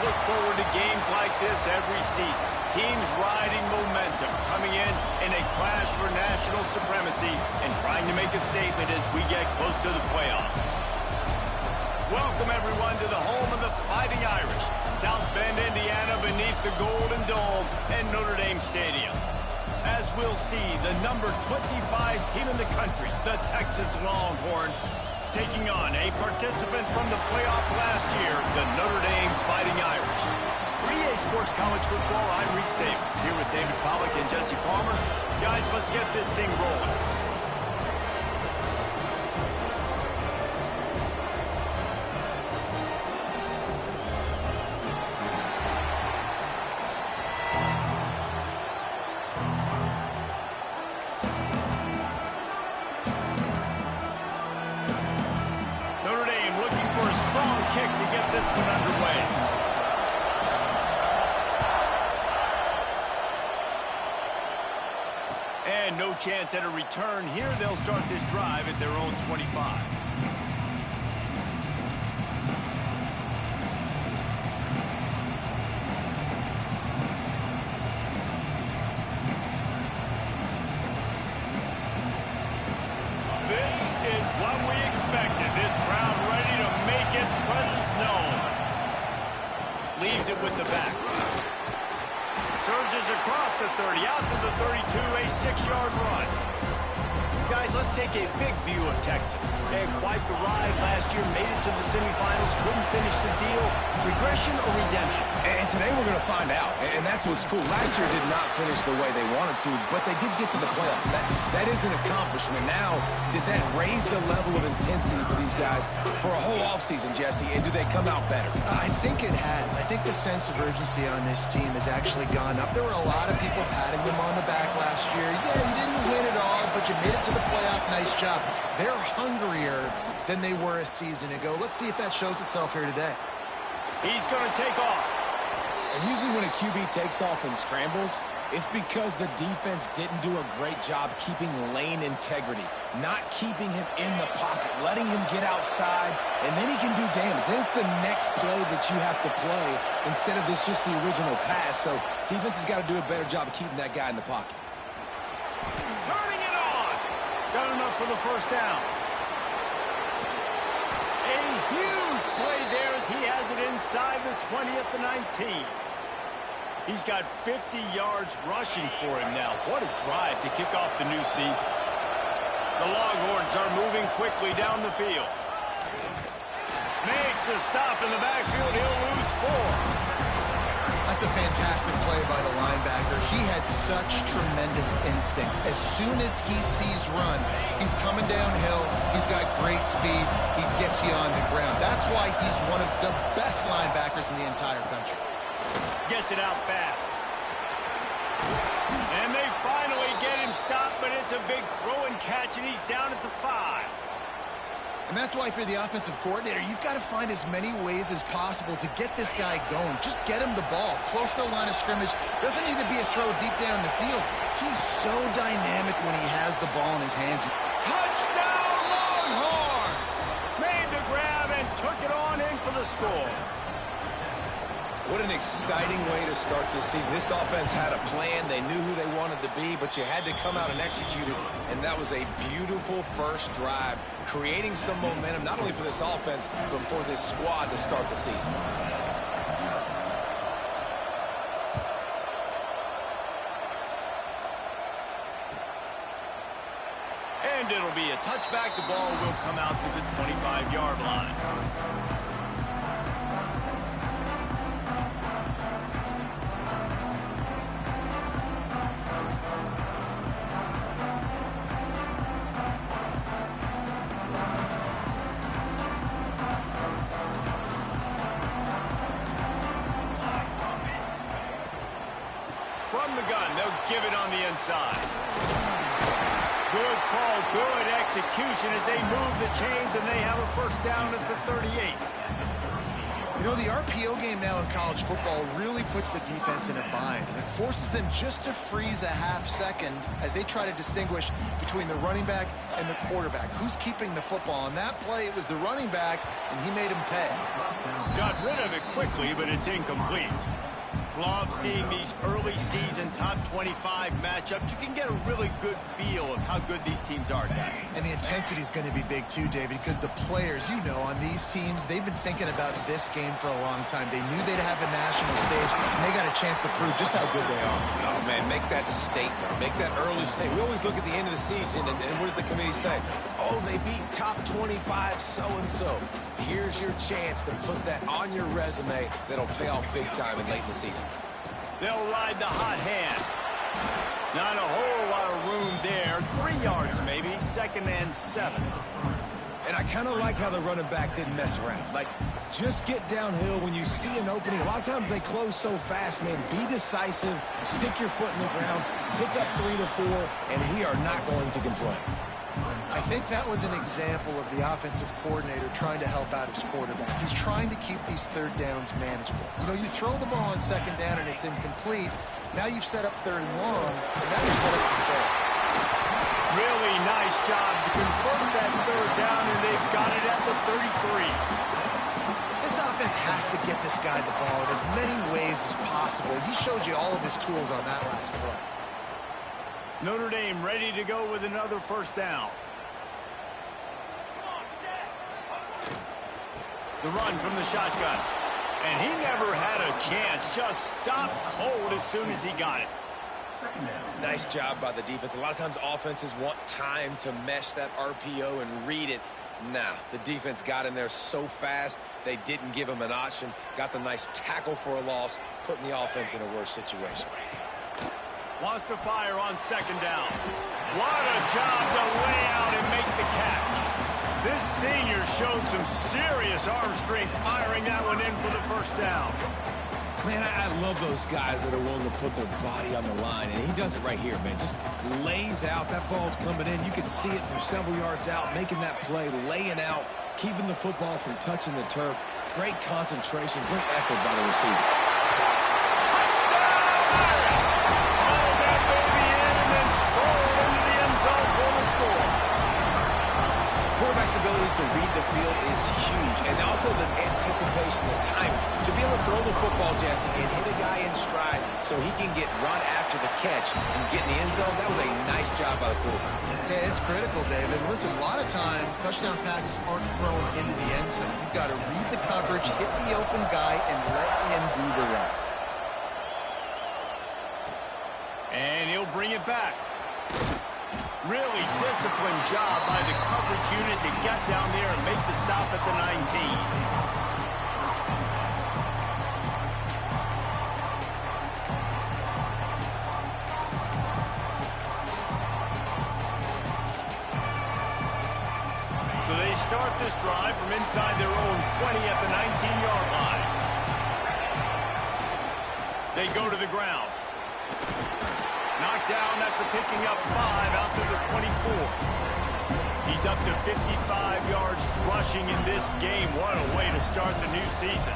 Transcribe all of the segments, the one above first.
look forward to games like this every season. Teams riding momentum, coming in a clash for national supremacy and trying to make a statement as we get close to the playoffs. Welcome, everyone, to the home of the Fighting Irish, South Bend, Indiana, beneath the Golden Dome and Notre Dame Stadium. As we'll see, the number 25 team in the country, the Texas Longhorns, taking on a participant from the playoff last year, the Notre Dame Fighting Irish. For EA Sports College Football, I'm Reese Davis, here with David Pollack and Jesse Palmer. Guys, let's get this thing rolling. And no chance at a return here. They'll start this drive at their own 25. This is what we expected. This crowd ready to make its presence known. Leaves it with the back. Surges across the 30, out to the 32, a 6-yard run. Guys, let's take a big view of Texas. They had quite the ride last year, made it to the semifinals, couldn't finish the deal. Regression or redemption? And today we're going to find out, and that's what's cool. Last year did not finish the way they wanted to, but they did get to the playoff. That is an accomplishment. Now, did that raise the level of intensity for these guys for a whole offseason, Jesse, and do they come out better? I think it has. I think the sense of urgency on this team has actually gone up. There were a lot of people patting them on the back last year. Yeah, you didn't win it all, but you made it to the playoff. Nice job. They're hungrier than they were a season ago. Let's see if that shows itself here today. He's going to take off. And usually when a QB takes off and scrambles, it's because the defense didn't do a great job keeping lane integrity, not keeping him in the pocket, letting him get outside, and then he can do damage. Then it's the next play that you have to play instead of this just the original pass. So defense has got to do a better job of keeping that guy in the pocket. Turning it on. Got enough for the first down. A huge play there as he has it inside the 20 at the 19. He's got 50 yards rushing for him now. What a drive to kick off the new season. The Longhorns are moving quickly down the field. Makes a stop in the backfield. He'll lose 4. That's a fantastic play by the linebacker. He has such tremendous instincts. As soon as he sees run, he's coming downhill. He's got great speed. He gets you on the ground. That's why he's one of the best linebackers in the entire country. Gets it out fast. And they finally get him stopped, but it's a big throw and catch, and he's down at the 5. And that's why, for the offensive coordinator, you've got to find as many ways as possible to get this guy going. Just get him the ball close to the line of scrimmage. Doesn't need to be a throw deep down the field. He's so dynamic when he has the ball in his hands. Touchdown, Longhorns! Made the grab and took it on in for the score. What an exciting way to start this season. This offense had a plan. They knew who they wanted to be, but you had to come out and execute it, and that was a beautiful first drive, creating some momentum, not only for this offense, but for this squad to start the season. And it'll be a touchback. The ball will come out to the 25-yard line. From the gun, they'll give it on the inside. Good call, good execution as they move the chains, and they have a first down at the 38. You know, the RPO game now in college football really puts the defense in a bind, and it forces them just to freeze a half second as they try to distinguish between the running back and the quarterback. Who's keeping the football? On that play, it was the running back, and he made him pay. Got rid of it quickly, but it's incomplete. Love seeing these early season top 25 matchups. You can get a really good feel of how good these teams are, guys. And the intensity is going to be big too, David, because the players, you know, on these teams, they've been thinking about this game for a long time. They knew they'd have a national stage, and they got a chance to prove just how good they are. Oh, man, make that statement. Make that early statement. We always look at the end of the season, and what does the committee say? Oh, they beat top 25 so-and-so. Here's your chance to put that on your resume that'll pay off big time and late in the season. They'll ride the hot hand. Not a whole lot of room there. 3 yards maybe, 2nd and 7. And I kind of like how the running back didn't mess around. Like, just get downhill when you see an opening. A lot of times they close so fast, man. Be decisive, stick your foot in the ground, pick up 3 to 4, and we are not going to complain. I think that was an example of the offensive coordinator trying to help out his quarterback. He's trying to keep these third downs manageable. You know, you throw the ball on 2nd down and it's incomplete. Now you've set up 3rd and long, and now you're set up to fail. Really nice job to convert that 3rd down, and they've got it at the 33. This offense has to get this guy the ball in as many ways as possible. He showed you all of his tools on that last play. Notre Dame ready to go with another 1st down. The run from the shotgun. And he never had a chance. Just stopped cold as soon as he got it. Nice job by the defense. A lot of times offenses want time to mesh that RPO and read it. Nah, the defense got in there so fast, they didn't give him an option. Got the nice tackle for a loss, putting the offense in a worse situation. Wants to fire on 2nd down. What a job to lay out and make the catch. This senior showed some serious arm strength firing that one in for the 1st down. Man, I love those guys that are willing to put their body on the line, and he does it right here, man. Just lays out. That ball's coming in. You can see it from several yards out, making that play, laying out, keeping the football from touching the turf. Great concentration, great effort by the receiver. Touchdown! All that baby in and then stroll into the end zone for the score. Quarterback's abilities to read the field is huge, and also the anticipation, the timing. To be able to throw the football, Jesse, and hit a guy in stride so he can get run after the catch and get in the end zone, that was a nice job by the quarterback. Yeah, it's critical, David. Listen, a lot of times touchdown passes aren't thrown into the end zone. You've got to read the coverage, hit the open guy, and let him do the rest. And he'll bring it back. Really disciplined job by the coverage unit to get down there and make the stop at the 19. So they start this drive from inside their own 20 at the 19-yard line. They go to the ground. Knocked down after picking up 5 out to the 24. He's up to 55 yards rushing in this game. What a way to start the new season.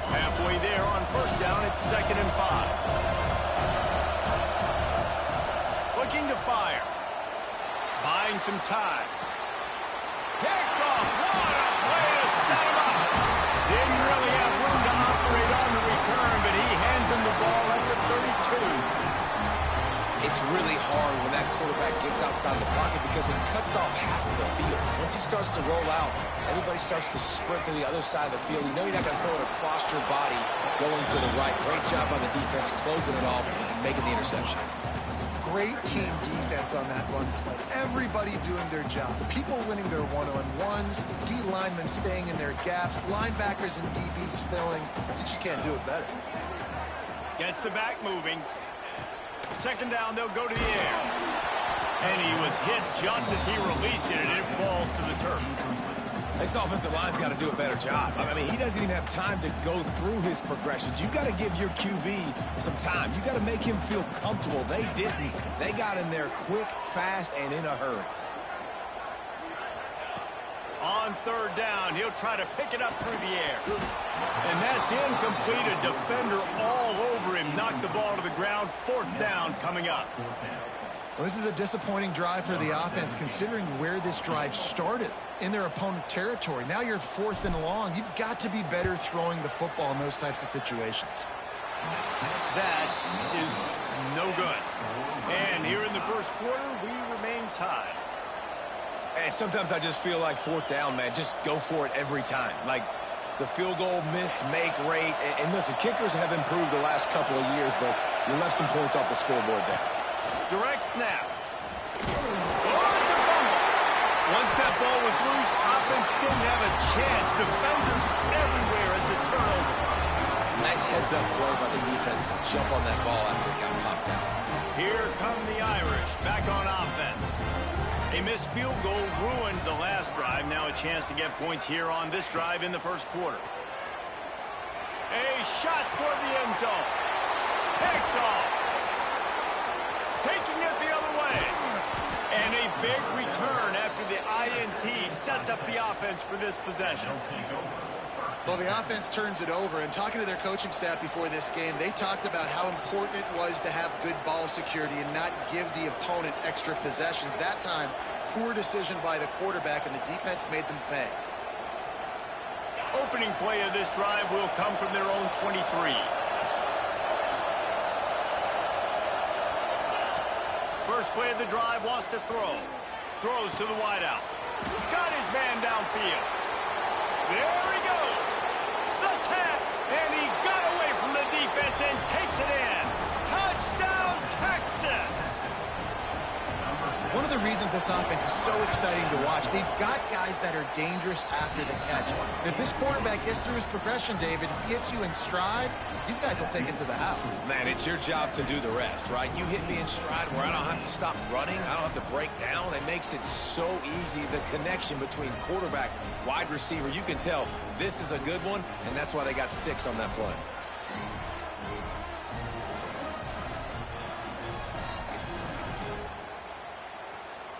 Halfway there on 1st down, it's 2nd and 5. Looking to fire. Buying some time. Kickoff! What a play to set him up! Didn't really have room to operate on the return, but he hands him the ball at the 32. It's really hard when that quarterback gets outside the pocket because it cuts off half of the field. Once he starts to roll out, everybody starts to sprint to the other side of the field. You know you're not going to throw it across your body going to the right. Great job by the defense closing it off and making the interception. Great team defense on that run play. Everybody doing their job. People winning their one-on-ones, D linemen staying in their gaps, linebackers and DBs filling. You just can't do it better. Gets the back moving. 2nd down, they'll go to the air. And he was hit just as he released it, and it falls to the turf. This offensive line's got to do a better job. I mean, he doesn't even have time to go through his progressions. You've got to give your QB some time. You've got to make him feel comfortable. They didn't. They got in there quick, fast, and in a hurry. On third down, he'll try to pick it up through the air. And that's incomplete. A defender all over him. Knocked the ball to the ground. Fourth down coming up. Well, this is a disappointing drive for the offense, considering where this drive started, in their opponent territory. Now you're 4th and long. You've got to be better throwing the football in those types of situations. That is no good. And here in the first quarter, we remain tied. And sometimes I just feel like 4th down, man, just go for it every time. Like the field goal miss, make rate. And listen, kickers have improved the last couple of years, but you left some points off the scoreboard there. Direct snap. Oh, it's a fumble. Once that ball was loose, offense didn't have a chance. Defenders everywhere. It's a turnover. Nice heads-up play by the defense to jump on that ball after it got popped out. Here come the Irish, back on offense. A missed field goal ruined the last drive. Now a chance to get points here on this drive in the first quarter. A shot toward the end zone. Picked off. Taking it the other way. And a big return after the INT sets up the offense for this possession. Well, the offense turns it over, and talking to their coaching staff before this game, they talked about how important it was to have good ball security and not give the opponent extra possessions. That time, poor decision by the quarterback, and the defense made them pay. Opening play of this drive will come from their own 23. First play of the drive, wants to throw. Throws to the wideout. Got his man downfield. There he goes. The tap. And he got away from the defense and takes it in. Touchdown, Texas. One of the reasons this offense is so exciting to watch, they've got guys that are dangerous after the catch. And if this quarterback gets through his progression, David, gets you in stride, these guys will take it to the house. Man, it's your job to do the rest, right? You hit me in stride where I don't have to stop running. I don't have to break down. It makes it so easy. The connection between quarterback, wide receiver, you can tell this is a good one, and that's why they got 6 on that play.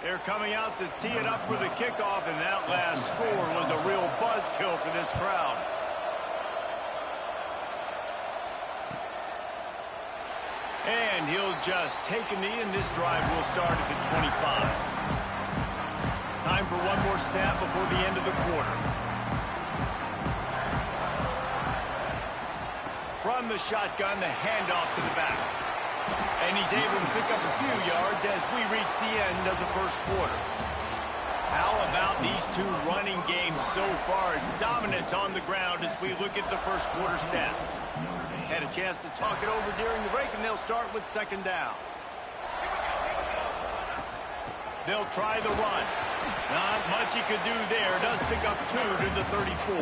They're coming out to tee it up for the kickoff, and that last score was a real buzzkill for this crowd. And he'll just take a knee, and this drive will start at the 25. Time for one more snap before the end of the quarter. From the shotgun, the handoff to the back. And he's able to pick up a few yards as we reach the end of the first quarter. How about these two running games so far? Dominance on the ground as we look at the first quarter stats. Had a chance to talk it over during the break, and they'll start with second down. They'll try the run. Not much he could do there. Does pick up 2 to the 34.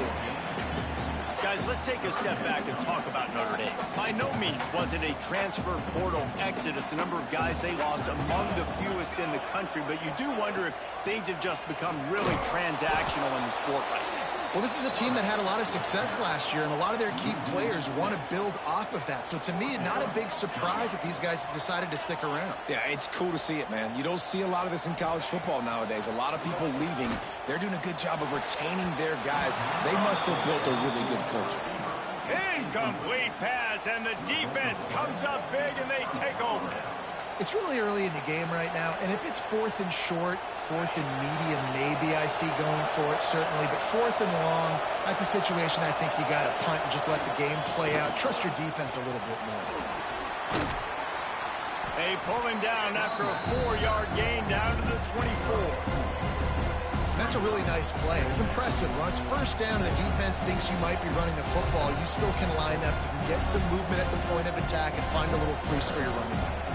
Guys, let's take a step back and talk about Notre Dame. By no means was it a transfer portal exodus. The number of guys they lost among the fewest in the country, but you do wonder if things have just become really transactional in the sport right now. Well, this is a team that had a lot of success last year, and a lot of their key players want to build off of that. So to me, not a big surprise that these guys decided to stick around. Yeah, it's cool to see it, man. You don't see a lot of this in college football nowadays. A lot of people leaving. They're doing a good job of retaining their guys. They must have built a really good culture. Incomplete pass, and the defense comes up big, and they take over. It's really early in the game right now, and if it's 4th and short, 4th and medium, maybe I see going for it, certainly. But 4th and long, that's a situation I think you got to punt and just let the game play out. Trust your defense a little bit more. They pull him down after a 4-yard gain down to the 24. That's a really nice play. It's impressive. When it's first down and the defense thinks you might be running the football, you still can line up. You can get some movement at the point of attack and find a little crease for your running back.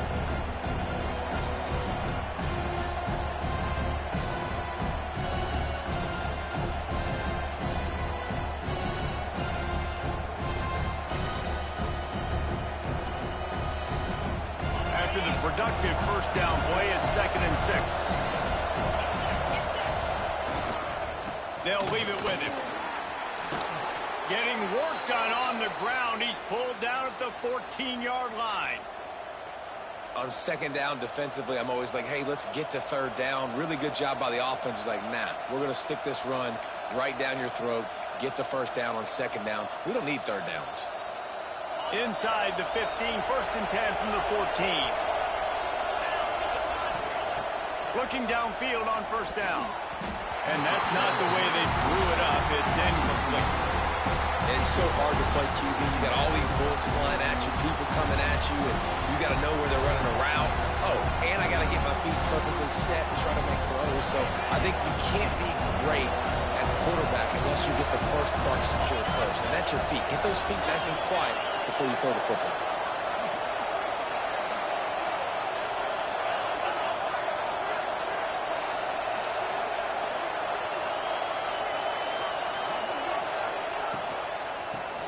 After the productive first down play, it's 2nd and 6. They'll leave it with him. Getting work done on the ground. He's pulled down at the 14-yard line. On second down defensively, I'm always like, hey, let's get to third down. Really good job by the offense. It's like, nah, we're going to stick this run right down your throat, get the first down on second down. We don't need third downs. Inside the 15, 1st and 10 from the 14. Looking downfield on first down. And that's not the way they drew it up. It's incomplete. It's so hard to play QB. You got all these bullets flying at you, people coming at you, and you got to know where they're running a route. Oh, and I got to get my feet perfectly set and try to make throws. So I think you can't be great at quarterback unless you get the first part secure first, and that's your feet. Get those feet nice and quiet before you throw the football.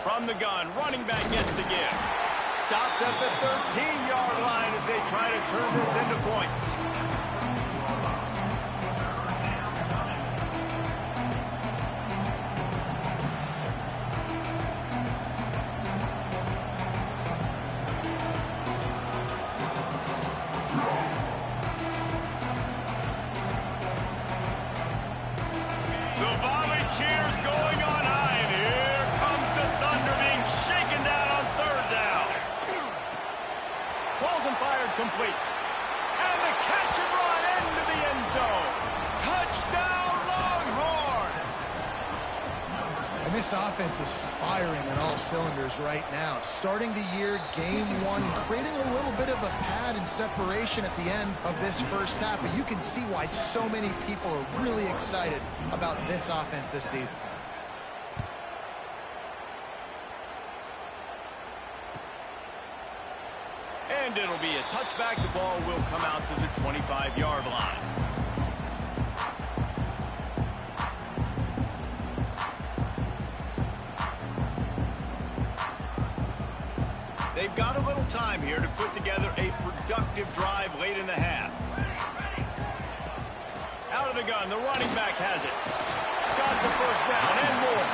From the gun, running back gets the give. Stopped at the 13-yard line as they try to turn this into points. The volley cheers going on high, and here comes the thunder being shaken down on third down. Balls and fired complete. And the catch and run into the end zone. Touchdown, Longhorns! And this offense is firing on all cylinders right now. Starting the year, game one, creating a little bit of a pad and separation at the end of this first half. But you can see why so many people are really excited about this offense this season. And it'll be a touchback. The ball will come out to the 25-yard line. They've got a little time here to put together a productive drive late in the half. Out of the gun, the running back has it. Got the first down and more.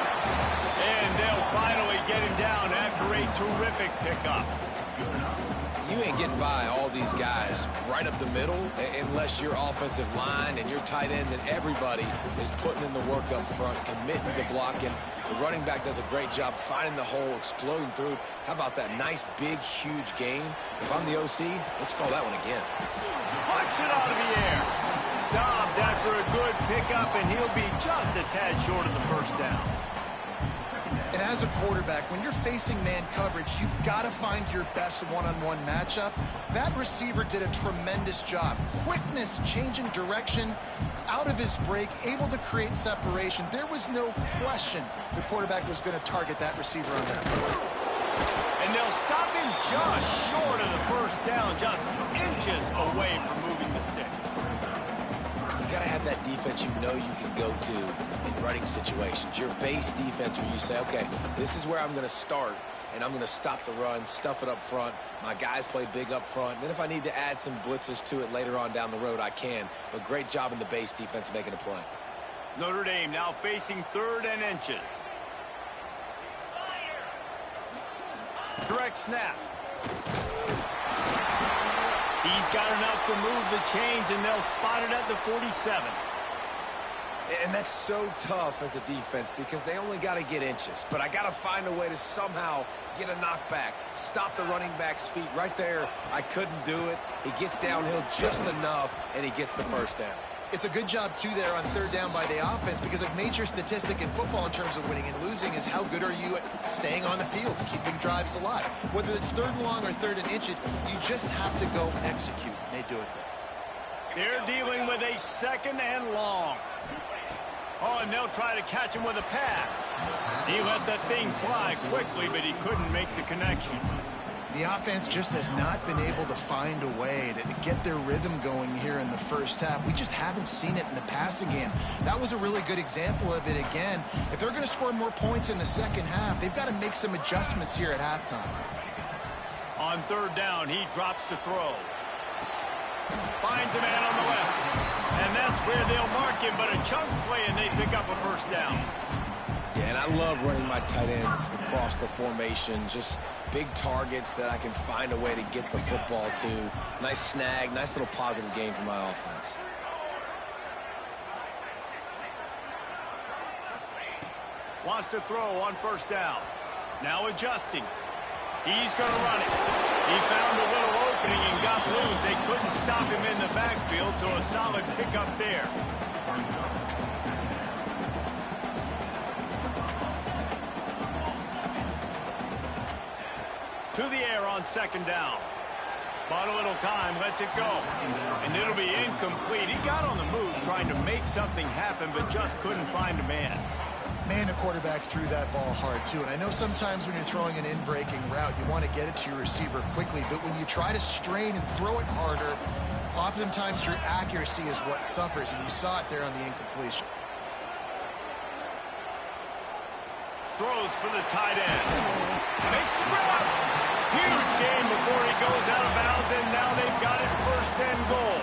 And they'll finally get him down after a terrific pickup. You ain't getting by all these guys right up the middle unless your offensive line and your tight ends and everybody is putting in the work up front, committing to blocking. The running back does a great job finding the hole, exploding through. How about that nice, big, huge gain? If I'm the OC, let's call that one again. Pucks it out of the air. Stopped after a good pickup, and he'll be just a tad short of the first down. And as a quarterback, when you're facing man coverage, you've got to find your best one-on-one matchup. That receiver did a tremendous job. Quickness, changing direction, out of his break, able to create separation. There was no question the quarterback was going to target that receiver on that play. And they'll stop him just short of the first down, just inches away from moving the sticks. You got to have that defense you know you can go to in running situations. Your base defense where you say, okay, this is where I'm going to start, and I'm going to stop the run, stuff it up front. My guys play big up front. And then if I need to add some blitzes to it later on down the road, I can. But great job in the base defense making a play. Notre Dame now facing 3rd and inches. Direct snap. He's got enough to move the chains, and they'll spot it at the 47. And that's so tough as a defense because they only got to get inches. But I got to find a way to somehow get a knockback, stop the running back's feet. Right there, I couldn't do it. He gets downhill just enough, and he gets the first down. It's a good job, too, there on 3rd down by the offense because a major statistic in football in terms of winning and losing is how good are you at staying on the field, keeping drives alive. Whether it's 3rd and long or 3rd and inches, you just have to go execute. And they do it there. They're dealing with a 2nd and long. Oh, and they'll try to catch him with a pass. He let that thing fly quickly, but he couldn't make the connection. The offense just has not been able to find a way to get their rhythm going here in the first half. We just haven't seen it in the passing game. That was a really good example of it again. If they're going to score more points in the second half, they've got to make some adjustments here at halftime. On 3rd down, he drops to throw. Finds a man on the left. And that's where they'll mark breaking, but a chunk play, and they pick up a first down. Yeah, and I love running my tight ends across the formation. Just big targets that I can find a way to get the football to. Nice snag, nice little positive gain for my offense. Wants to throw on first down. Now adjusting. He's going to run it. He found a little opening and got loose. They couldn't stop him in the backfield, so a solid pickup there. To the air on second down. Bought a little time, lets it go. And it'll be incomplete. He got on the move trying to make something happen, but just couldn't find a man. Man, the quarterback threw that ball hard, too. And I know sometimes when you're throwing an in-breaking route, you want to get it to your receiver quickly. But when you try to strain and throw it harder, oftentimes your accuracy is what suffers. And you saw it there on the incompletion. Throws for the tight end. Makes the grab. Huge gain before he goes out of bounds, and now they've got it first and goal.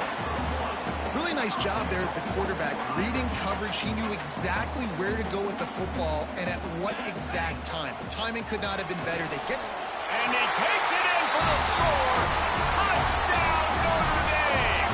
Really nice job there of the quarterback. Reading coverage, he knew exactly where to go with the football and at what exact time. The timing could not have been better. They get... And he takes it in for the score. Touchdown, Notre Dame.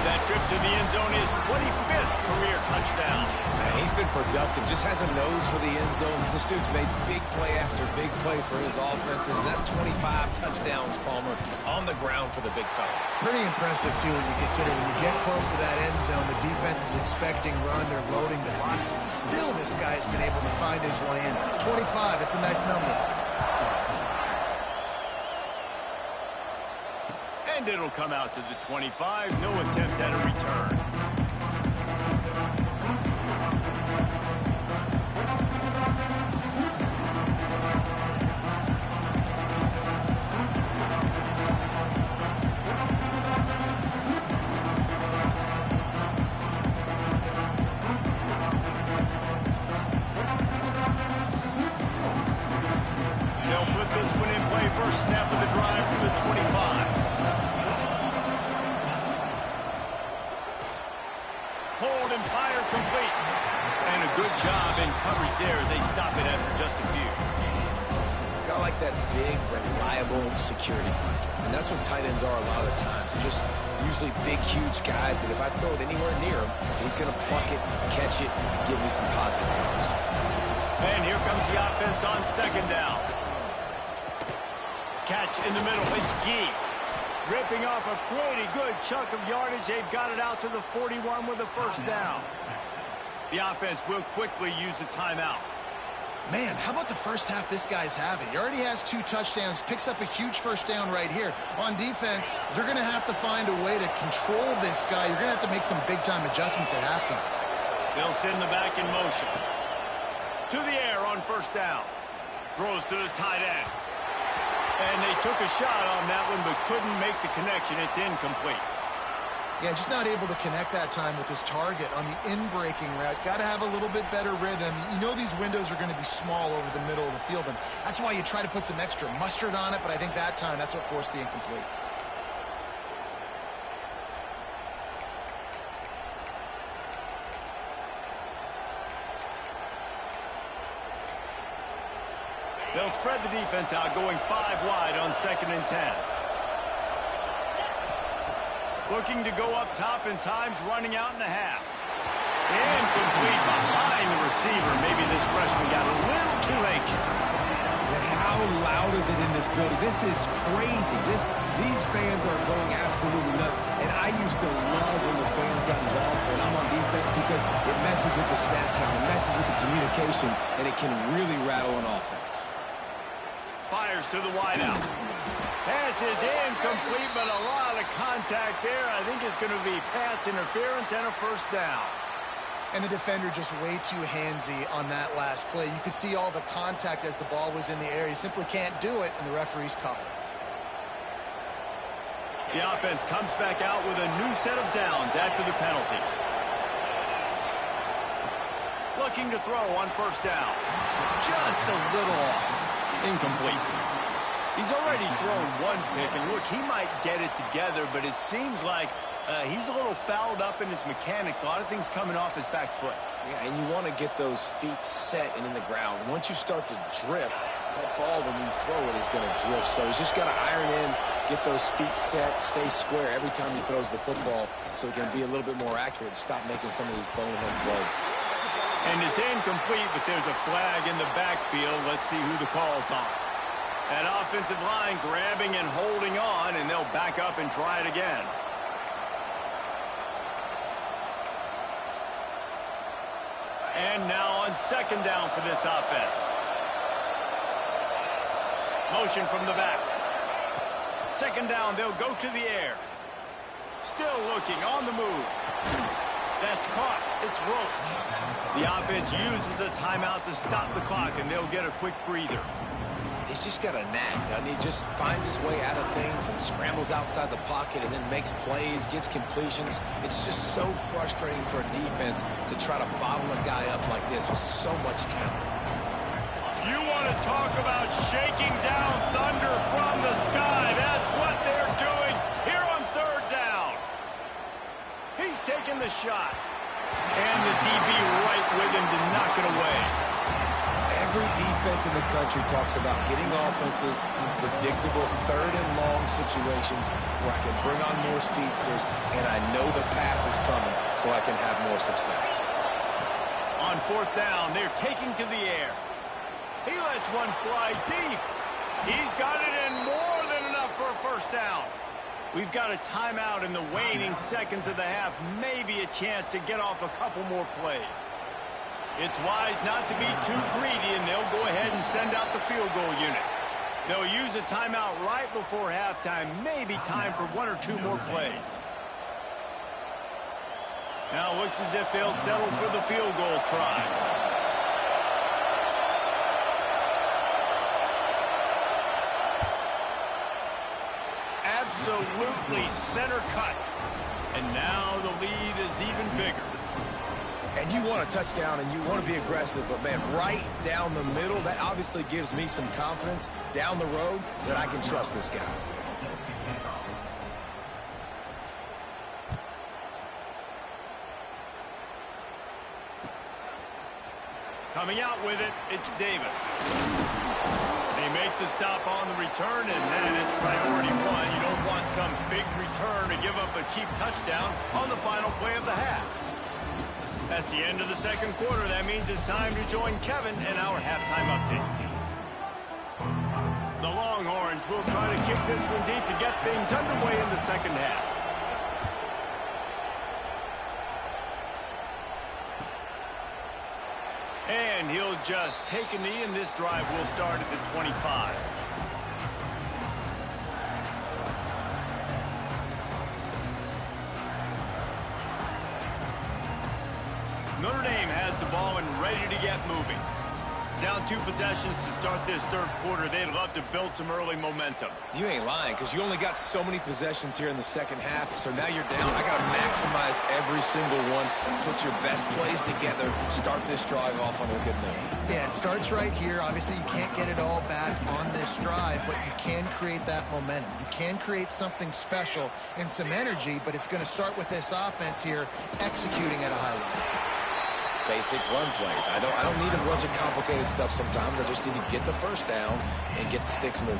That trip to the end zone is 25th career touchdown. Man, he's been productive, just has a nose for the end zone. This dude's made big play after big play for his offenses, and that's 25 touchdowns, Palmer, on the ground for the big fella. Pretty impressive, too, when you consider when you get close to that end zone, the defense is expecting run, they're loading the boxes. Still, this guy's been able to find his way in. 25, it's a nice number. And it'll come out to the 25. No attempt at a return. They'll put this one in play. First snap of the drive from the 25. Hold and fire complete. And a good job in coverage there as they stop it after just a few. Got like that big, reliable security blanket. And that's what tight ends are a lot of the times. They're just usually big, huge guys that if I throw it anywhere near him, he's going to pluck it, catch it, give me some positive yards. And here comes the offense on second down. Catch in the middle. It's Gee. Ripping off a pretty good chunk of yardage. They've got it out to the 41 with a first down. The offense will quickly use a timeout. Man, how about the first half this guy's having? He already has 2 touchdowns, picks up a huge first down right here. On defense, you're going to have to find a way to control this guy. You're going to have to make some big-time adjustments at halftime. They'll send the back in motion. To the air on first down. Throws to the tight end. And they took a shot on that one, but couldn't make the connection. It's incomplete. Yeah, just not able to connect that time with his target on the in-breaking route. Got to have a little bit better rhythm. You know these windows are going to be small over the middle of the field, and that's why you try to put some extra mustard on it, but I think that time, that's what forced the incomplete. They'll spread the defense out, going 5 wide on 2nd and 10. Looking to go up top, and time's running out in the half. Incomplete behind the receiver. Maybe this freshman got a little too anxious. And how loud is it in this building? This is crazy. These fans are going absolutely nuts. And I used to love when the fans got involved when I'm on defense because it messes with the snap count, it messes with the communication, and it can really rattle an offense. Fires to the wideout. Pass is incomplete, but a lot of contact there. I think it's going to be pass interference and a first down. And the defender just way too handsy on that last play. You could see all the contact as the ball was in the air. He simply can't do it, and the referee's called. The offense comes back out with a new set of downs after the penalty. Looking to throw on first down. Just a little off. Incomplete. He's already thrown 1 pick, and look, he might get it together, but it seems like He's a little fouled up in his mechanics. A lot of things coming off his back foot. Yeah, and you want to get those feet set and in the ground. Once you start to drift, that ball, when you throw it, is going to drift. So he's just got to iron in, get those feet set, stay square every time he throws the football so he can be a little bit more accurate and stop making some of these bonehead throws. And it's incomplete, but there's a flag in the backfield. Let's see who the call's on. That offensive line grabbing and holding on, and they'll back up and try it again. And now on second down for this offense. Motion from the back. Second down, they'll go to the air. Still looking on the move. That's caught. It's Roach. The offense uses a timeout to stop the clock, and they'll get a quick breather. He's just got a knack, doesn't he? Just finds his way out of things and scrambles outside the pocket and then makes plays, gets completions. It's just so frustrating for a defense to try to bottle a guy up like this with so much talent. You want to talk about shaking down thunder from the sky. That's what they're doing here on third down. He's taking the shot. And the DB right with him to knock it away. Every defense in the country talks about getting offenses in predictable third and long situations where I can bring on more speedsters and I know the pass is coming so I can have more success. On fourth down, they're taking to the air. He lets one fly deep. He's got it in more than enough for a first down. We've got a timeout in the waning seconds of the half. Maybe a chance to get off a couple more plays. It's wise not to be too greedy, and they'll go ahead and send out the field goal unit. They'll use a timeout right before halftime. Maybe time for one or two more plays. Now looks as if they'll settle for the field goal try. Absolutely center cut. And now the lead is even bigger. And you want a touchdown and you want to be aggressive, but man, right down the middle, that obviously gives me some confidence down the road that I can trust this guy. Coming out with it, it's Davis. They make the stop on the return, and that is priority one. You don't want some big return to give up a cheap touchdown on the final play of the half. That's the end of the second quarter. That means it's time to join Kevin in our halftime update. The Longhorns will try to kick this one deep to get things underway in the second half. And he'll just take a knee, and this drive will start at the 25. Notre Dame has the ball and ready to get moving. Down 2 possessions to start this third quarter. They'd love to build some early momentum. You ain't lying, because you only got so many possessions here in the second half, so now you're down. I got to maximize every single one, put your best plays together, start this drive off on a good note. Yeah, it starts right here. Obviously, you can't get it all back on this drive, but you can create that momentum. You can create something special and some energy, but it's going to start with this offense here executing at a high level. Basic run plays. I don't need a bunch of complicated stuff sometimes. I just need to get the first down and get the sticks moving.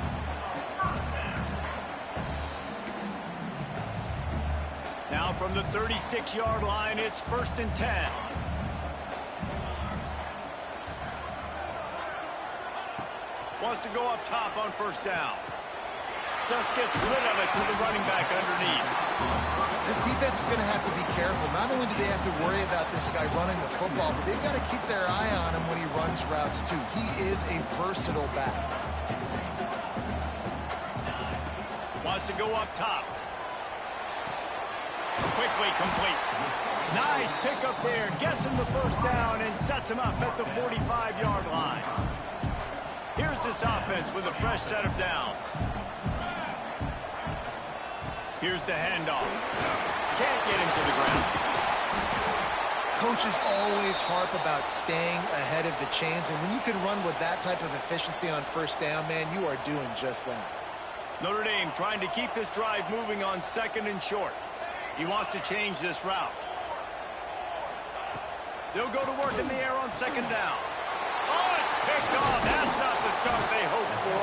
Now from the 36-yard line, it's 1st and 10. Wants to go up top on first down. Just gets rid of it to the running back underneath. This defense is going to have to be careful. Not only do they have to worry about this guy running the football, but they've got to keep their eye on him when he runs routes too. He is a versatile back. Wants to go up top. Quickly complete. Nice pickup there. Gets him the first down and sets him up at the 45-yard line. Here's this offense with a fresh set of downs. Here's the handoff. Can't get him to the ground. Coaches always harp about staying ahead of the chains, and when you can run with that type of efficiency on first down, man, you are doing just that. Notre Dame trying to keep this drive moving on 2nd and short. He wants to change this route. They'll go to work in the air on second down. Oh, it's picked off. That's not the start they hoped for.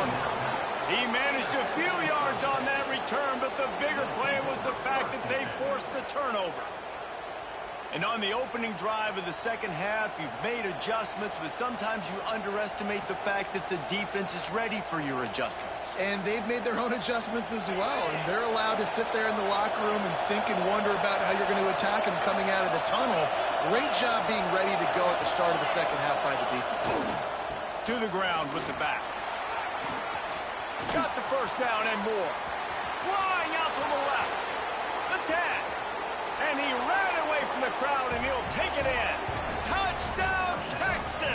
He managed a few yards on that return, but the bigger play was the fact that they forced the turnover. And on the opening drive of the second half, you've made adjustments, but sometimes you underestimate the fact that the defense is ready for your adjustments. And they've made their own adjustments as well, and they're allowed to sit there in the locker room and think and wonder about how you're going to attack them coming out of the tunnel. Great job being ready to go at the start of the second half by the defense. To the ground with the back. Got the first down and more. Flying out to the left. The 10. And he ran away from the crowd, and he'll take it in. Touchdown, Texas!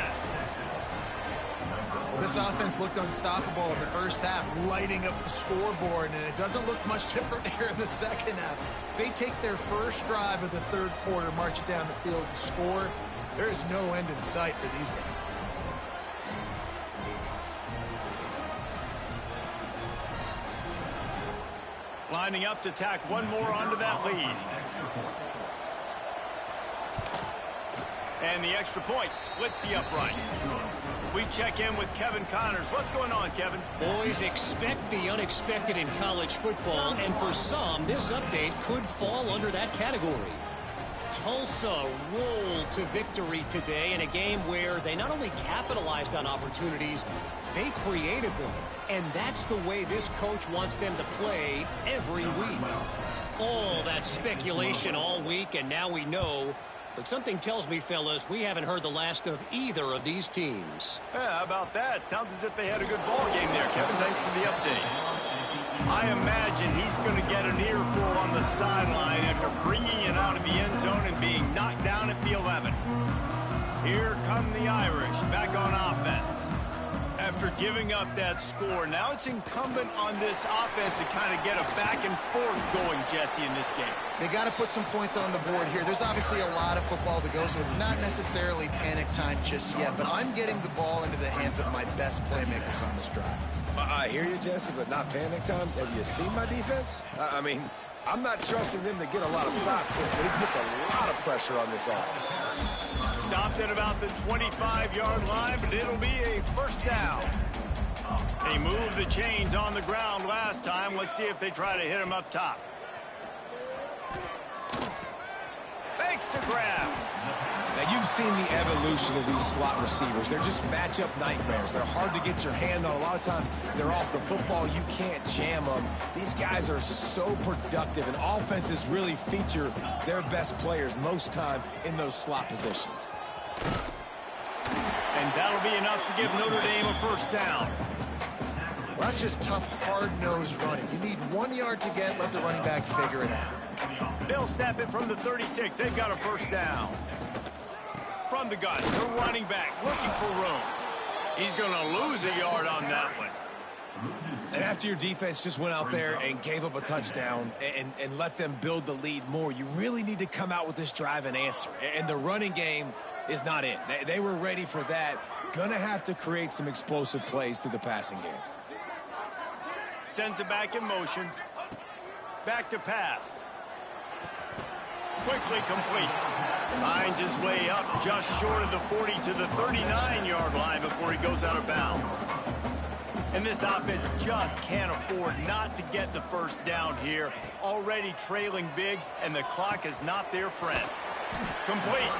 Well, this offense looked unstoppable in the first half, lighting up the scoreboard, and it doesn't look much different here in the second half. They take their first drive of the third quarter, march it down the field, and score. There's no end in sight for these guys. Lining up to tack one more onto that lead. And the extra point splits the uprights. We check in with Kevin Connors. What's going on, Kevin? Boys, expect the unexpected in college football, and for some, this update could fall under that category. Tulsa rolled to victory today in a game where they not only capitalized on opportunities, they created them. And that's the way this coach wants them to play every week. All that speculation all week, and now we know. But something tells me, fellas, we haven't heard the last of either of these teams. Yeah, how about that? Sounds as if they had a good ball game there, Kevin. Thanks for the update. I imagine he's going to get an earful on the sideline after bringing it out of the end zone and being knocked down at the 11. Here come the Irish back on offense. After giving up that score, now it's incumbent on this offense to kind of get a back and forth going, Jesse, in this game. They got to put some points on the board here. There's obviously a lot of football to go, so it's not necessarily panic time just yet, but I'm getting the ball into the hands of my best playmakers on this drive. I hear you, Jesse, but not panic time. Have you seen my defense? I mean, I'm not trusting them to get a lot of stops, so he puts a lot of pressure on this offense. Stopped at about the 25-yard line, but it'll be a first down. They moved the chains on the ground last time. Let's see if they try to hit him up top. Thanks to grab. Now, you've seen the evolution of these slot receivers. They're just matchup nightmares. They're hard to get your hand on. A lot of times, they're off the football. You can't jam them. These guys are so productive, and offenses really feature their best players most time in those slot positions. And that'll be enough to give Notre Dame a first down. Well, that's just tough, hard-nosed running. You need 1 yard to get, let the running back figure it out. They'll snap it from the 36. They've got a first down. From the gun, the running back looking for room. He's going to lose a yard on that one. And after your defense just went out there and gave up a touchdown and let them build the lead more, you really need to come out with this drive and answer. And the running game is not it. They were ready for that. Going to have to create some explosive plays through the passing game. Sends it back in motion. Back to pass. Quickly complete. Finds his way up just short of the 40 to the 39-yard line before he goes out of bounds. And this offense just can't afford not to get the first down here. Already trailing big, and the clock is not their friend. Complete.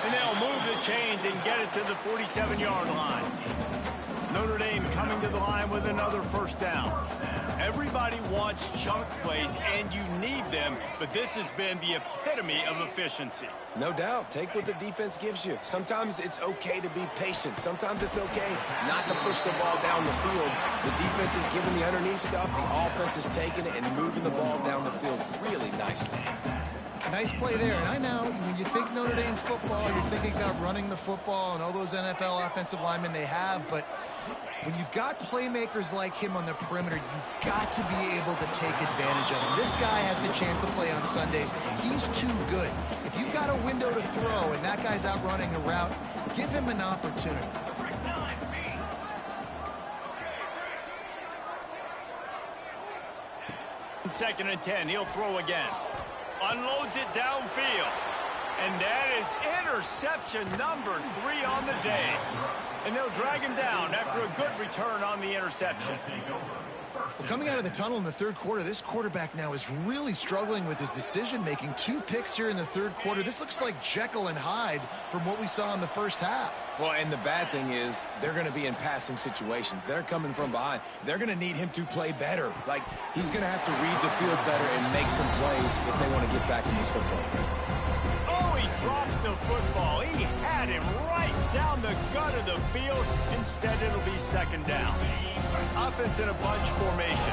And they'll move the chains and get it to the 47-yard line. Notre Dame coming to the line with another first down. Everybody wants chunk plays, and you need them, but this has been the epitome of efficiency. No doubt. Take what the defense gives you. Sometimes it's okay to be patient. Sometimes it's okay not to push the ball down the field. The defense is giving the underneath stuff. The offense is taking it and moving the ball down the field really nicely. Nice play there. And I know when you think Notre Dame football, you're thinking about running the football and all those NFL offensive linemen they have, but when you've got playmakers like him on the perimeter, you've got to be able to take advantage of him. This guy has the chance to play on Sundays. He's too good. If you've got a window to throw and that guy's out running a route, give him an opportunity. Second and 10, he'll throw again. unloads it downfield. And that is interception number 3 on the day. And they'll drag him down after a good return on the interception. Well, coming out of the tunnel in the third quarter, this quarterback now is really struggling with his decision-making. 2 picks here in the third quarter. This looks like Jekyll and Hyde from what we saw in the first half. Well, and the bad thing is they're going to be in passing situations. They're coming from behind. They're going to need him to play better. Like, he's going to have to read the field better and make some plays if they want to get back in this football game. Oh, he drops the football. He had him right down the gut of the field. Instead, it'll be second down. Offense in a bunch formation.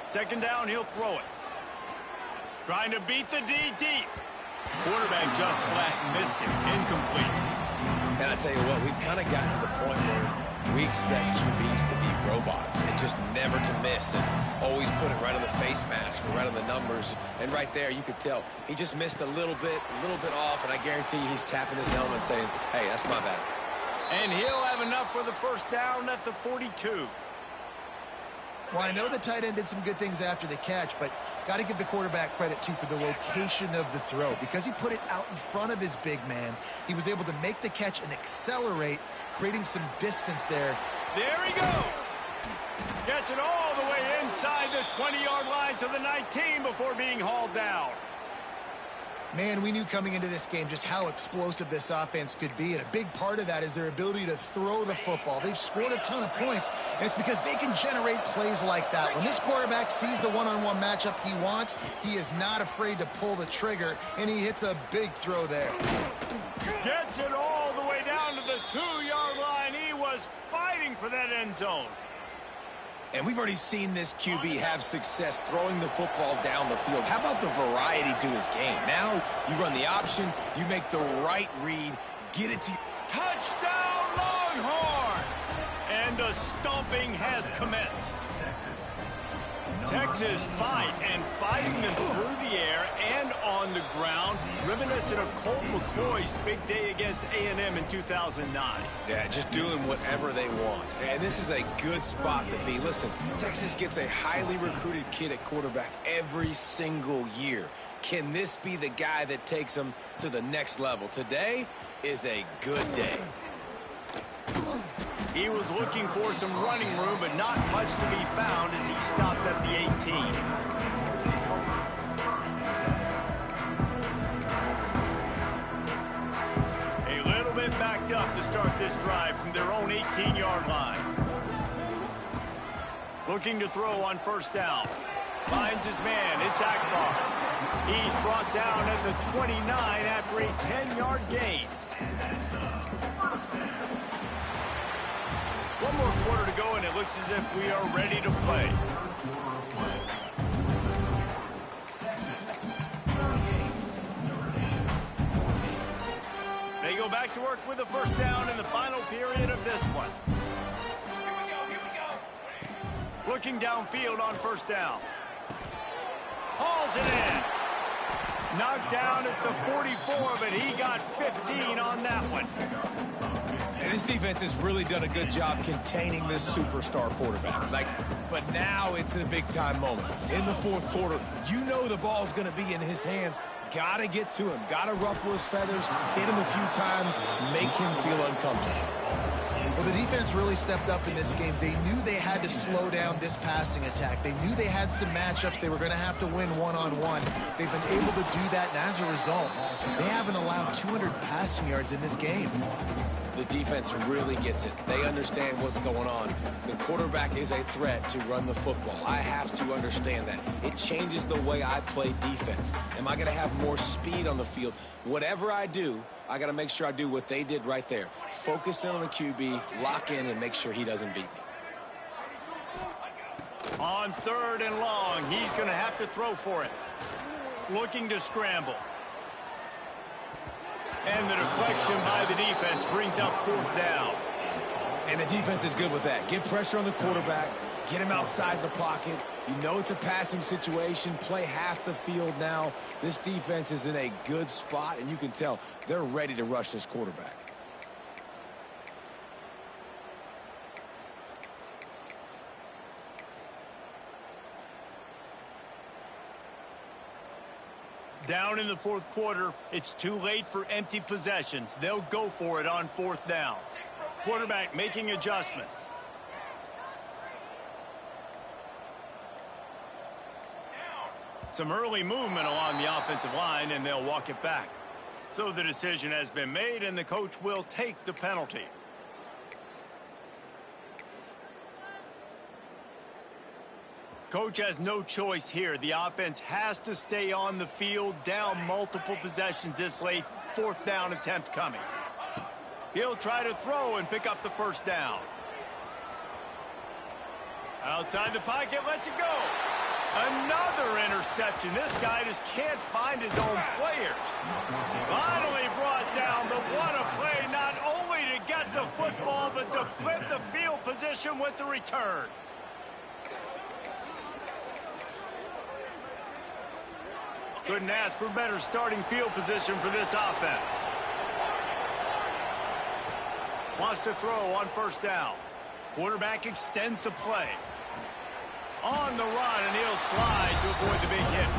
Second down, he'll throw it. Trying to beat the D deep. Quarterback just flat missed him. Incomplete. And I tell you what, we've kind of gotten to the point where we expect QBs to be robots and just never to miss and always put it right on the face mask or right on the numbers. And right there, you could tell he just missed a little bit off, and I guarantee you he's tapping his helmet saying, hey, that's my bad. And he'll have enough for the first down at the 42. Well, I know the tight end did some good things after the catch, but got to give the quarterback credit, too, for the location of the throw. Because he put it out in front of his big man, he was able to make the catch and accelerate, creating some distance there. There he goes. Gets it all the way inside the 20-yard line to the 19 before being hauled down. Man, we knew coming into this game just how explosive this offense could be, and a big part of that is their ability to throw the football. They've scored a ton of points, and it's because they can generate plays like that. When this quarterback sees the one-on-one matchup he wants, he is not afraid to pull the trigger, and he hits a big throw there. Gets it all the way down to the 2-yard line. He was fighting for that end zone. And we've already seen this QB have success throwing the football down the field. How about the variety to his game? Now you run the option, you make the right read, get it to... Touchdown, Longhorns! And the stomping has commenced. Texas fighting them through the air and on the ground, reminiscent of Colt McCoy's big day against A&M in 2009. Yeah, just doing whatever they want. And this is a good spot to be. Listen, Texas gets a highly recruited kid at quarterback every single year. Can this be the guy that takes them to the next level? Today is a good day. He was looking for some running room, but not much to be found as he stopped at the 18. A little bit backed up to start this drive from their own 18-yard line. Looking to throw on first down. Finds his man. It's Akbar. He's brought down at the 29 after a 10-yard gain. One more quarter to go, and it looks as if we are ready to play. They go back to work with the first down in the final period of this one. Here we go. Looking downfield on first down. Hauls it in. Knocked down at the 44, but he got 15 on that one. And this defense has really done a good job containing this superstar quarterback. But now it's a big-time moment. In the fourth quarter, you know the ball's going to be in his hands. Got to get to him. Got to ruffle his feathers, hit him a few times, make him feel uncomfortable. Well, the defense really stepped up in this game. They knew they had to slow down this passing attack. They knew they had some matchups they were going to have to win one-on-one. They've been able to do that, and as a result, they haven't allowed 200 passing yards in this game. The defense really gets it. They understand what's going on. The quarterback is a threat to run the football. I have to understand that. It changes the way I play defense. Am I going to have more speed on the field? Whatever I do, I got to make sure I do what they did right there. Focus in on the QB, lock in, and make sure he doesn't beat me. On third and long, he's going to have to throw for it. Looking to scramble. And the deflection by the defense brings up fourth down. And the defense is good with that. Get pressure on the quarterback. Get him outside the pocket. You know it's a passing situation. Play half the field now. This defense is in a good spot, and you can tell they're ready to rush this quarterback. Down in the fourth quarter, it's too late for empty possessions. They'll go for it on fourth down. Quarterback making adjustments. Some early movement along the offensive line, and they'll walk it back. So the decision has been made, and the coach will take the penalty. Coach has no choice here. The offense has to stay on the field, down multiple possessions this late. Fourth down attempt coming. He'll try to throw and pick up the first down. Outside the pocket, lets it go. Another interception. This guy just can't find his own players. Finally brought down, but what a play, not only to get the football, but to flip the field position with the return. Couldn't ask for better starting field position for this offense. Wants to throw on first down. Quarterback extends the play. On the run, and he'll slide to avoid the big hit.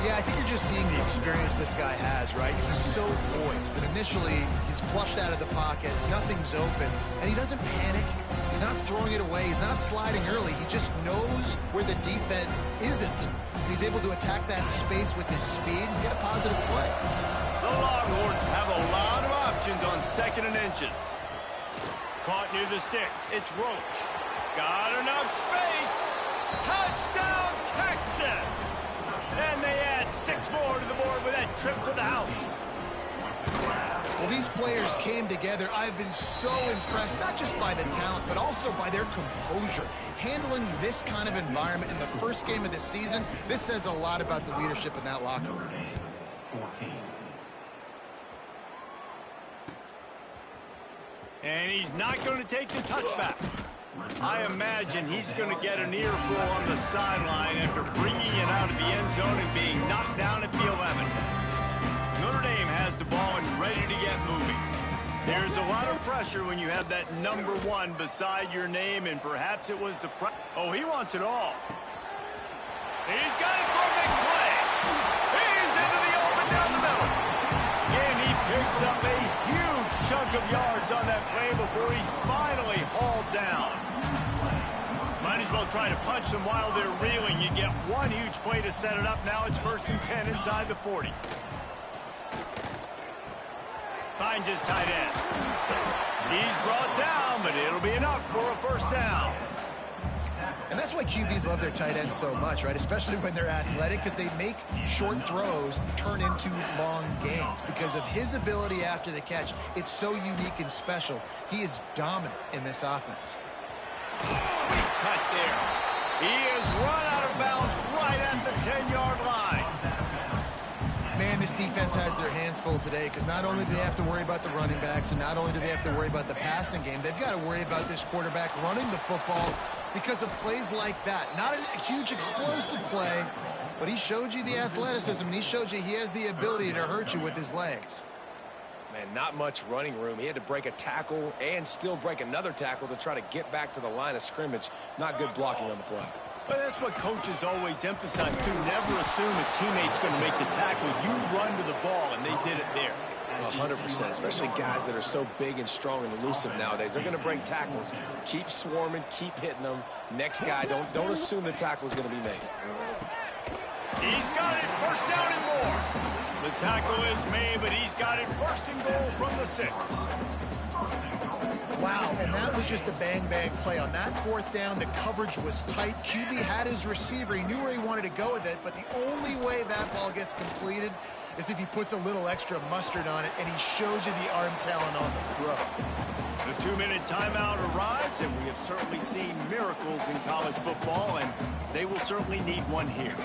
Yeah, I think you're just seeing the experience this guy has, right? He's so poised that initially he's flushed out of the pocket, nothing's open, and he doesn't panic. He's not throwing it away. He's not sliding early. He just knows where the defense isn't. He's able to attack that space with his speed and get a positive play. The Longhorns have a lot of options on second and inches. Caught near the sticks. It's Roach. Got enough space. Touchdown, Texas! And they add 6 more to the board with that trip to the house. Well, these players came together. I've been so impressed, not just by the talent, but also by their composure. Handling this kind of environment in the first game of the season, this says a lot about the leadership in that locker room. And he's not going to take the touchback. I imagine he's going to get an earful on the sideline after bringing it out of the end zone and being knocked down at the 11. Notre Dame has the ball and ready to get moving. There's a lot of pressure when you have that number 1 beside your name, and perhaps it was the oh, he wants it all. He's got it for a big play. He's into the open down the middle. And he picks up a huge chunk of yards on that play before he's finally hauled down. Might as well try to punch them while they're reeling. You get one huge play to set it up. Now it's 1st and 10 inside the 40. Finds his tight end. He's brought down, but it'll be enough for a first down. And that's why QBs love their tight ends so much, right? Especially when they're athletic, because they make short throws turn into long gains. Because of his ability after the catch, it's so unique and special. He is dominant in this offense. Sweet cut there. He is run out of bounds right at the 10-yard line. Man, this defense has their hands full today, because not only do they have to worry about the running backs, and not only do they have to worry about the passing game, they've got to worry about this quarterback running the football because of plays like that. Not a huge explosive play, but he showed you the athleticism, and he showed you he has the ability to hurt you with his legs. Man, not much running room. He had to break a tackle and still break another tackle to try to get back to the line of scrimmage. Not good blocking on the play. But that's what coaches always emphasize, too. Never assume a teammate's going to make the tackle. You run to the ball, and they did it there. 100%, especially guys that are so big and strong and elusive nowadays. They're going to break tackles. Keep swarming, keep hitting them. Next guy, don't assume the tackle is going to be made. He's got it, first down and more. The tackle is made, but he's got it first and goal from the 6. Wow, and that was just a bang-bang play. On that fourth down, the coverage was tight. QB had his receiver. He knew where he wanted to go with it, but the only way that ball gets completed is if he puts a little extra mustard on it, and he shows you the arm talent on the throw. The 2-minute timeout arrives, and we have certainly seen miracles in college football, and they will certainly need one here.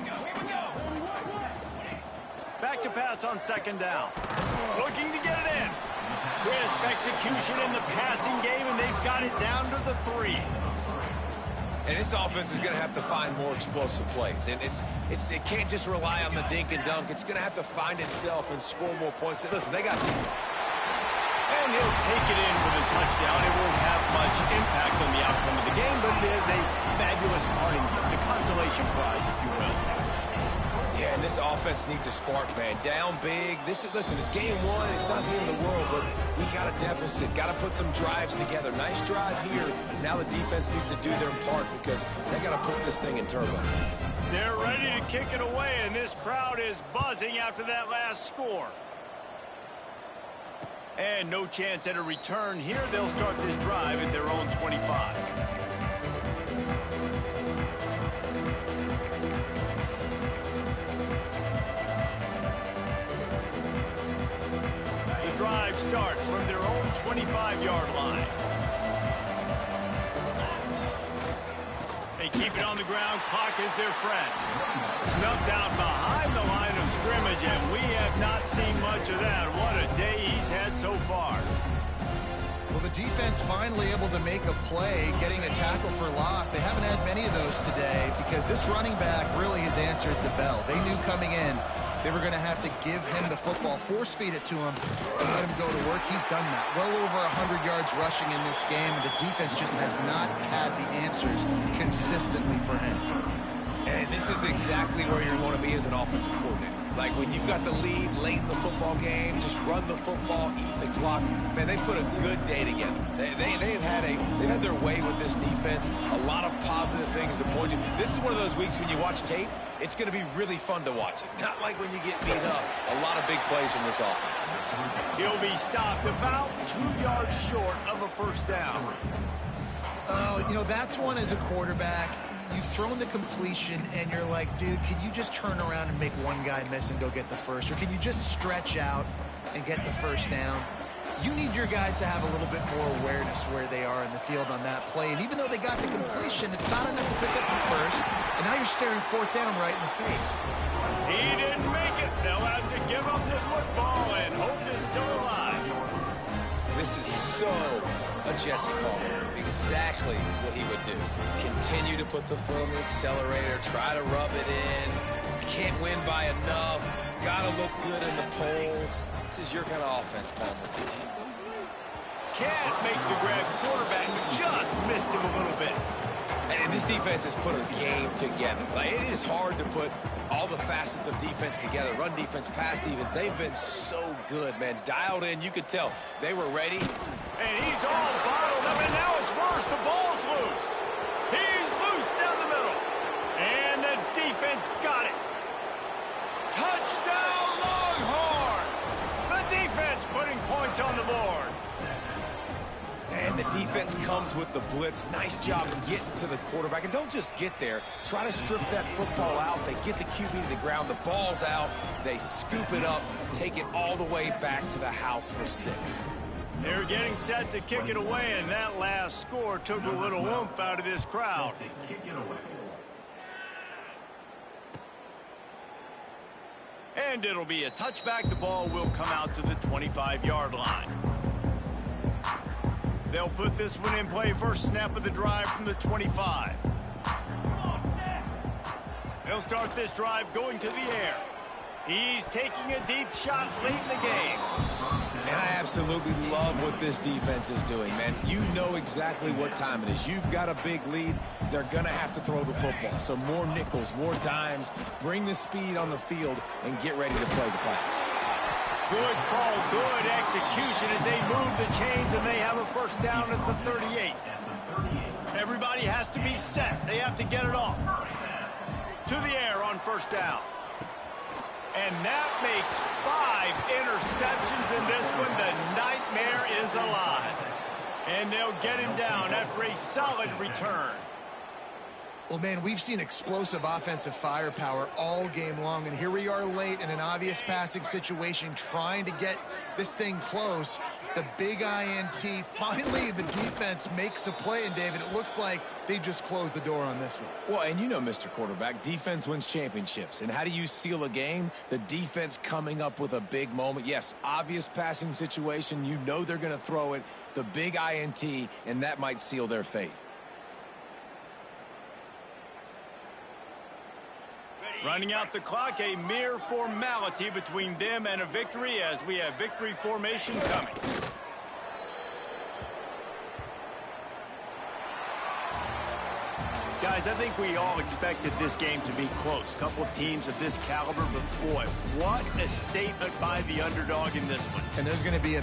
Back to pass on second down. Looking to get it in. Crisp execution in the passing game, and they've got it down to the 3. And this offense is going to have to find more explosive plays. And it can't just rely on the dink and dunk. It's going to have to find itself and score more points. Listen, they got... And he'll take it in for the touchdown. It won't have much impact on the outcome of the game, but it is a fabulous parting gift, a consolation prize, if you will. Yeah, and this offense needs a spark, man. Down big. Listen, it's game one. It's not the end of the world, but we got a deficit. Got to put some drives together. Nice drive here. Now the defense needs to do their part because they got to put this thing in turbo. They're ready to kick it away, and this crowd is buzzing after that last score. And no chance at a return here. They'll start this drive at their own 25. The drive starts from their own 25-yard line. They keep it on the ground. Clock is their friend. Snuffed out behind the line of scrimmage, and we have not seen much of that. What a day he's had so far. Well, the defense finally able to make a play, getting a tackle for loss. They haven't had many of those today because this running back really has answered the bell. They knew coming in they were going to have to give him the football, force-feed it to him, and let him go to work. He's done that. Well over 100 yards rushing in this game, and the defense just has not had the answers consistently for him. And this is exactly where you want to be as an offensive coordinator. Like when you've got the lead late in the football game, just run the football, eat the clock. Man, they put a good day together. They've had their way with this defense. A lot of positive things to point to. This is one of those weeks when you watch tape, it's going to be really fun to watch it. Not like when you get beat up. A lot of big plays from this offense. He'll be stopped about 2 yards short of a first down. You know, that's one as a quarterback. You've thrown the completion, and you're like, dude, can you just turn around and make one guy miss and go get the first? Or can you just stretch out and get the first down? You need your guys to have a little bit more awareness where they are in the field on that play. And even though they got the completion, it's not enough to pick up the first. And now you're staring fourth down right in the face. He didn't make it. They'll have to give up the football, and hope is still alive. This is so a Jesse Palmer. Exactly what he would do. Continue to put the foot on the accelerator, try to rub it in. Can't win by enough. Gotta look good in the polls. This is your kind of offense, Palmer. Can't make the grab. Quarterback just missed him a little bit. And this defense has put a game together. Like, it is hard to put all the facets of defense together. Run defense, pass defense. They've been so good, man. Dialed in. You could tell they were ready. And he's all bottled up, and now it's worse. The ball's loose. He's loose down the middle. And the defense got it. Touchdown, Longhorns! The defense putting points on the board. And the defense comes with the blitz. Nice job getting to the quarterback. And don't just get there. Try to strip that football out. They get the QB to the ground. The ball's out. They scoop it up, take it all the way back to the house for 6. They're getting set to kick it away, and that last score took a little oomph out of this crowd. And it'll be a touchback. The ball will come out to the 25-yard line. They'll put this one in play. First snap of the drive from the 25. They'll start this drive going to the air. He's taking a deep shot late in the game. And I absolutely love what this defense is doing, man. You know exactly what time it is. You've got a big lead. They're going to have to throw the football. So more nickels, more dimes. Bring the speed on the field and get ready to play the pass. Good call, good execution as they move the chains, and they have a first down at the 38. Everybody has to be set. They have to get it off. To the air on first down. And that makes 5 interceptions in this one. The nightmare is alive. And they'll get him down after a solid return. Well, man, we've seen explosive offensive firepower all game long, and here we are late in an obvious passing situation trying to get this thing close. The big INT, finally the defense makes a play, and David, it looks like they just closed the door on this one. Well, and you know, Mr. Quarterback, defense wins championships. And how do you seal a game? The defense coming up with a big moment. Yes, obvious passing situation. You know they're going to throw it. The big INT, and that might seal their fate. Running out the clock, a mere formality between them and a victory as we have victory formation coming. Got Guys, I think we all expected this game to be close. Couple of teams of this caliber, but boy, what a statement by the underdog in this one. And there's going to be a